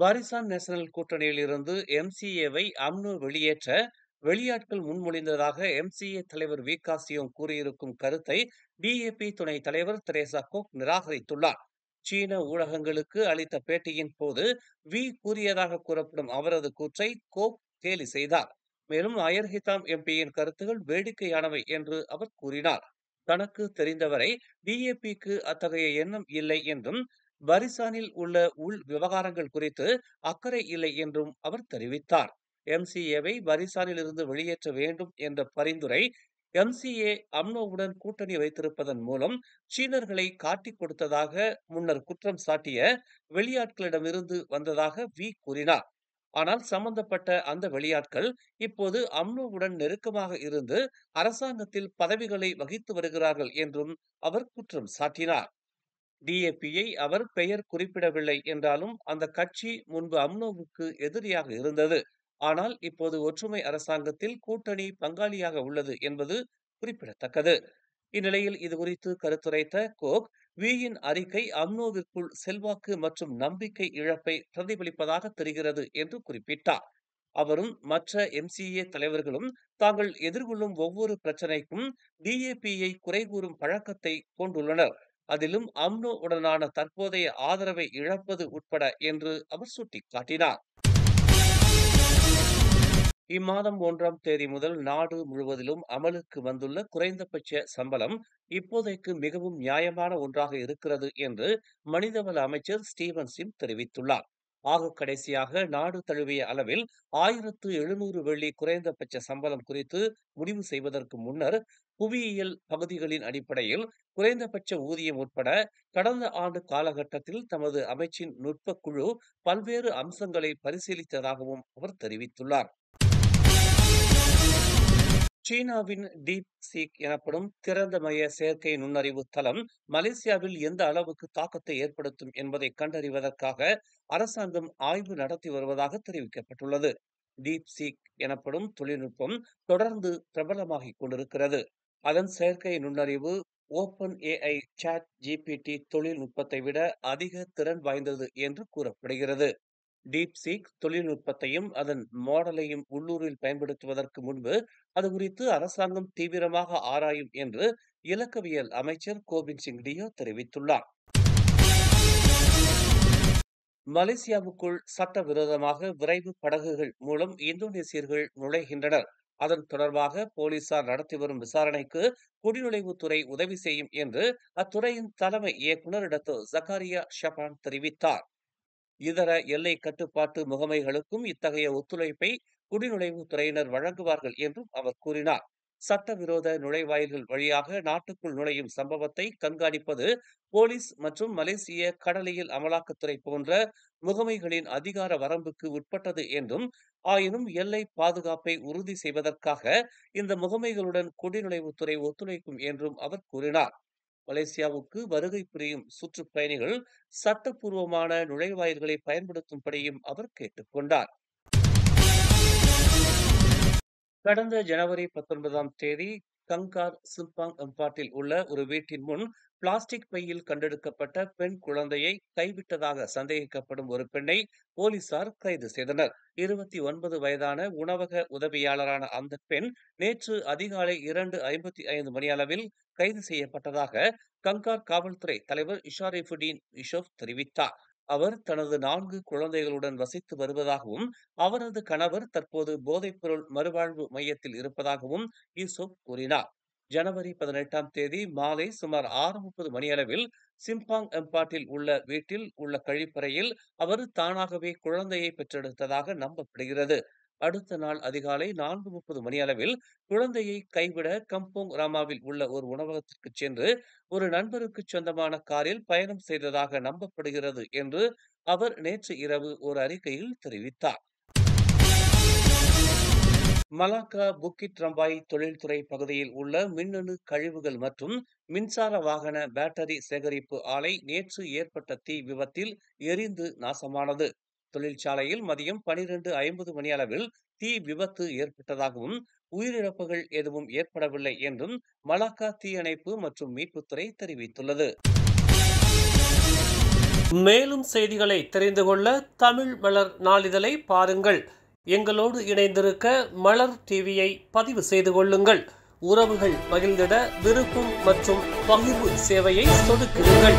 Barisan national கூட்டணியில் இருந்து எம்சிஏவை UMNO வெளியேற்ற வெளியாட்கள் முன்மொழிந்ததாக எம்சிஏ தலைவர் வி.க. சியோங் கூறியிருக்கும் கருத்தை டிஏபி துணைத் தலைவர் தெரேசா கோக் நிராகரித்துள்ளார். சீன ஊடகங்களுக்கு அளித்த பேட்டியின் போது வி கூறியதாக கூறப்படும் அவரது கூற்றை கோக் கேலி செய்தார். மேலும் அயர் ஹிதாம் எம்பியின் கருத்துகள் வேடிக்கையானவை என்று அவர் கூறினார். தனக்கு தெரிந்தவரை டிஏபிக்கு அத்தகைய எண்ணம் இல்லை என்றும் பரிசானில் உள்ள உள் விவகாரங்கள் குறித்து அக்கறை இல்லை என்றும் அவர் தெரிவித்தார். எம்சிஏவை பரிசானில் இருந்து வெளியேற்ற வேண்டும் என்ற பரிந்துரை எம்சிஏ அம்னோவுடன் கூட்டணி வைத்திருப்பதன் மூலம் சீனர்களை காட்டிக் கொடுத்ததாக முன்னர் குற்றம் சாட்டிய வெளியாட்களிடமிருந்து வந்ததாக வி கூறினார். ஆனால் சம்பந்தப்பட்ட அந்த வெளியாட்கள் இப்போது அம்னோவுடன் நெருக்கமாக இருந்து அரசாங்கத்தில் பதவிகளை வகித்து வருகிறார்கள் என்றும் அவர் குற்றம் சாட்டினார். டிஏபியை அவர் பெயர் குறிப்பிடவில்லை என்றாலும் அந்த கட்சி முன்பு அம்னோவுக்கு எதிரியாக இருந்தது. ஆனால் இப்போது ஒற்றுமை அரசாங்கத்தில் கூட்டணி பங்காளியாக உள்ளது என்பது குறிப்பிடத்தக்கது. இந்நிலையில் இதுகுறித்து கருத்துரைத்த கோக், வியின் அறிக்கை அம்னோவிற்குள் செல்வாக்கு மற்றும் நம்பிக்கை இழப்பை பிரதிபலிப்பதாக தெரிகிறது என்று குறிப்பிட்டார். அவரும் மற்ற எம்சிஏ தலைவர்களும் தாங்கள் எதிர்கொள்ளும் ஒவ்வொரு பிரச்சனைக்கும் டிஏபியை குறை கூறும் பழக்கத்தை கொண்டுள்ளனர். அதிலும் அம்னோ உடனான தற்போதைய ஆதரவை இழப்பது உட்பட என்று அவர் சுட்டிக்காட்டினார். இம்மாதம் 1ஆம் தேதி முதல் நாடு முழுவதிலும் அமலுக்கு வந்துள்ள குறைந்தபட்ச சம்பளம் இப்போதைக்கு மிகவும் நியாயமான ஒன்றாக இருக்கிறது என்று மனிதவள அமைச்சர் ஸ்டீவன் சிம் தெரிவித்துள்ளார். ஆக கடைசியாக நாடு தழுவிய அளவில் 1700 வெள்ளி குறைந்தபட்ச சம்பளம் குறித்து முடிவு செய்வதற்கு முன்னர் புவியியல் பகுதிகளின் அடிப்படையில் குறைந்தபட்ச ஊதியம் உட்பட கடந்த ஆண்டு காலகட்டத்தில் தமது அமைச்சின் நுட்ப குழு பல்வேறு அம்சங்களை பரிசீலித்ததாகவும் அவர் தெரிவித்துள்ளார். சீனாவின் டீப் சீக் எனப்படும் திறந்த மைய செயற்கை நுண்ணறிவு தளம் மலேசியாவில் எந்த அளவுக்கு தாக்கத்தை ஏற்படுத்தும் என்பதை கண்டறிவதற்காக அரசாங்கம் ஆய்வு நடத்தி வருவதாக தெரிவிக்கப்பட்டுள்ளது. டீப் சீக் எனப்படும் தொழில்நுட்பம் தொடர்ந்து பிரபலமாகிக் கொண்டிருக்கிறது. அதன் செயற்கை நுண்ணறிவு ஓப்பன் ஏஐ சாட் ஜிபிடி தொழில்நுட்பத்தை விட அதிக திறன் வாய்ந்தது என்று கூறப்படுகிறது. டீப் சீக் தொழில்நுட்பத்தையும் அதன் மாடலையும் உள்ளூரில் பயன்படுத்துவதற்கு முன்பு அது குறித்து அரசாங்கம் தீவிரமாக ஆராயும் என்று இலக்கவியல் அமைச்சர் கோபின் சிங் டியோ தெரிவித்துள்ளார். மலேசியாவுக்குள் சட்டவிரோதமாக விரைவு படகுகள் மூலம் இந்தோனேசியர்கள் நுழைகின்றனர். அதன் தொடர்பாக போலீசார் நடத்தி வரும் விசாரணைக்கு குடிநுழைவுத்துறை உதவி செய்யும் என்று அத்துறையின் தலைமை இயக்குநர் டாக்டர் ஜக்காரியா ஷபான் தெரிவித்தார். இதர எல்லை கட்டுப்பாட்டு முகமைகளுக்கும் இத்தகைய ஒத்துழைப்பை குடிநுழைவுத் துறையினர் வழங்குவார்கள் என்றும் அவர் கூறினார். சட்டவிரோத நுழைவாயில்கள் வழியாக நாட்டுக்குள் நுழையும் சம்பவத்தை கண்காணிப்பது போலீஸ் மற்றும் மலேசிய கடலியல் அமலாக்கத்துறை போன்ற முகமைகளின் அதிகார வரம்புக்கு உட்பட்டது என்றும், ஆயினும் எல்லை பாதுகாப்பை உறுதி செய்வதற்காக இந்த முகமைகளுடன் குடிநுழைவுத்துறை ஒத்துழைக்கும் என்றும் அவர் கூறினார். மலேசியாவுக்கு வருகை புரியும் சுற்றுப்பயணிகள் சட்டப்பூர்வமான நுழைவாயில்களை பயன்படுத்தும்படியும் அவர் கேட்டுக்கொண்டார். கடந்த ஜனவரி 19ஆம் தேதி கங்கார் சிம்பாங் எம்பாட்டில் உள்ள ஒரு வீட்டின் முன் பிளாஸ்டிக் பையில் கண்டெடுக்கப்பட்ட பெண் குழந்தையை கைவிட்டதாக சந்தேகிக்கப்படும் ஒரு பெண்ணை போலீசார் கைது செய்தனர். 29 வயதான உணவக உதவியாளரான அந்த பெண் நேற்று அதிகாலை 2:55 மணியளவில் கைது செய்யப்பட்டதாக கங்கார் காவல்துறை தலைவர் இஷாரிஃபுடீன் யூசுப் தெரிவித்தார். அவர் தனது 4 குழந்தைகளுடன் வசித்து வருவதாகவும் அவரது கணவர் தற்போது போதைப்பொருள் மறுவாழ்வு மையத்தில் இருப்பதாகவும் யூசுப் கூறினார். ஜனவரி 18ஆம் தேதி மாலை சுமார் 6:30 மணியளவில் சிம்பாங் எம்பாட்டில் உள்ள வீட்டில் உள்ள கழிப்பறையில் அவர் தானாகவே குழந்தையை பெற்றெடுத்ததாக நம்பப்படுகிறது. அடுத்த நாள் அதிகாலை 4:30 மணியளவில் குழந்தையை கைவிட கம்போங் ராமாவில் உள்ள ஒரு உணவகத்திற்கு சென்று ஒரு நண்பருக்கு சொந்தமான காரில் பயணம் செய்ததாக நம்பப்படுகிறது என்று அவர் நேற்று இரவு ஒரு அறிக்கையில் தெரிவித்தார். மலாக்கா புக்கிட் ரம்பாய் தொழில்துறை பகுதியில் உள்ள மின்னணு கழிவுகள் மற்றும் மின்சார வாகன பேட்டரி சேகரிப்பு ஆலை நேற்று ஏற்பட்ட தீ விபத்தில் எரிந்து நாசமானது. தொழிற்சாலையில் மதியம் 12:50 மணியளவில் தீ விபத்து ஏற்பட்டதாகவும் உயிரிழப்புகள் எதுவும் ஏற்படவில்லை என்றும் மலாக்கா தீயணைப்பு மற்றும் மீட்புத்துறை தெரிவித்துள்ளது. மேலும் செய்திகளை தெரிந்து கொள்ள தமிழ் மலர் நாளிதழை பாருங்கள். எங்களோடு இணைந்திருக்க மலர் டிவியை பதிவு செய்து கொள்ளுங்கள். உறவுகள் மகிழ்ந்திட விருப்பம் மற்றும் பகிர்வு சேவையை சொடுக்கிடுங்கள்.